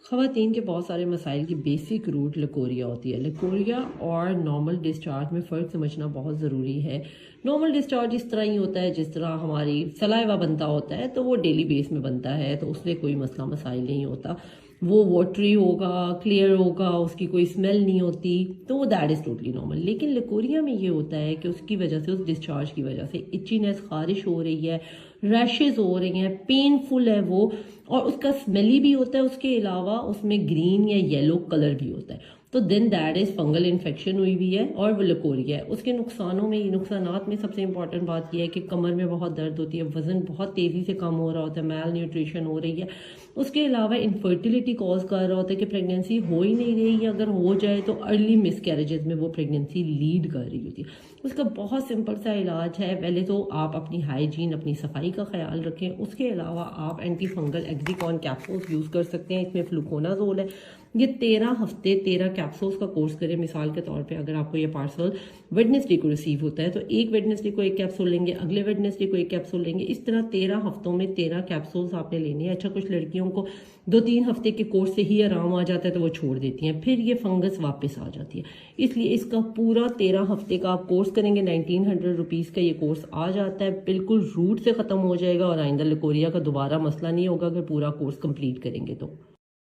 ख़वातीन के बहुत सारे मसाइल की बेसिक रूट लकोरिया होती है। लकोरिया और नॉर्मल डिस्चार्ज में फ़र्क समझना बहुत ज़रूरी है। नॉर्मल डिस्चार्ज इस तरह ही होता है जिस तरह हमारी सलाइवा बनता होता है, तो वो डेली बेस में बनता है, तो उसमें कोई मसला मसाइल नहीं होता। वो वाटरी होगा, क्लियर होगा, उसकी कोई स्मेल नहीं होती, तो वो दैट इज़ टोटली नॉर्मल। लेकिन लकोरिया में ये होता है कि उसकी वजह से, उस डिस्चार्ज की वजह से इचीनेस, खारिश हो रही है, रैशेज़ हो रही हैं, पेनफुल है वो, और उसका स्मेली भी होता है। उसके अलावा उसमें ग्रीन या येलो कलर भी होता है। तो then that is fungal infection हुई हुई है और वो लकोरिया है। उसके नुकसानात में सबसे इंपॉर्टेंट बात यह है कि कमर में बहुत दर्द होती है, वज़न बहुत तेज़ी से कम हो रहा होता है, मैल न्यूट्रिशन हो रही है। उसके अलावा इनफर्टिलिटी कॉज कर रहा होता है कि प्रेगनेंसी हो ही नहीं रही, या अगर हो जाए तो अर्ली मिसकैरेजेस में वो प्रेगनेंसी लीड कर रही होती है। उसका बहुत सिंपल सा इलाज है। पहले तो आप अपनी हाइजीन, अपनी सफाई का ख्याल रखें। उसके अलावा आप एंटी फंगल एक्जिकॉन कैप्सूल्स यूज़ कर सकते हैं। इसमें फ्लूकोनाजोल है। ये 13 हफ्ते 13 कैप्सूल्स का कोर्स करें। मिसाल के तौर पे अगर आपको ये पार्सल वेडनेसडे को रिसीव होता है तो एक वेडनेसडे को एक कैप्सूल लेंगे, अगले वेडनेसडे को एक कैप्सूल लेंगे। इस तरह 13 हफ्तों में 13 कैप्सूल्स आपने लेने हैं। अच्छा, कुछ लड़कियों को 2-3 हफ्ते के कोर्स से ही आराम आ जाता है तो वो छोड़ देती हैं, फिर ये फंगस वापस आ जाती है। इसलिए इसका पूरा 13 हफ्ते का आप कोर्स करेंगे। 1900 रुपीज़ का ये कोर्स आ जाता है, बिल्कुल रूट से ख़त्म हो जाएगा और आइंदा लकोरिया का दोबारा मसला नहीं होगा अगर पूरा कोर्स कंप्लीट करेंगे तो।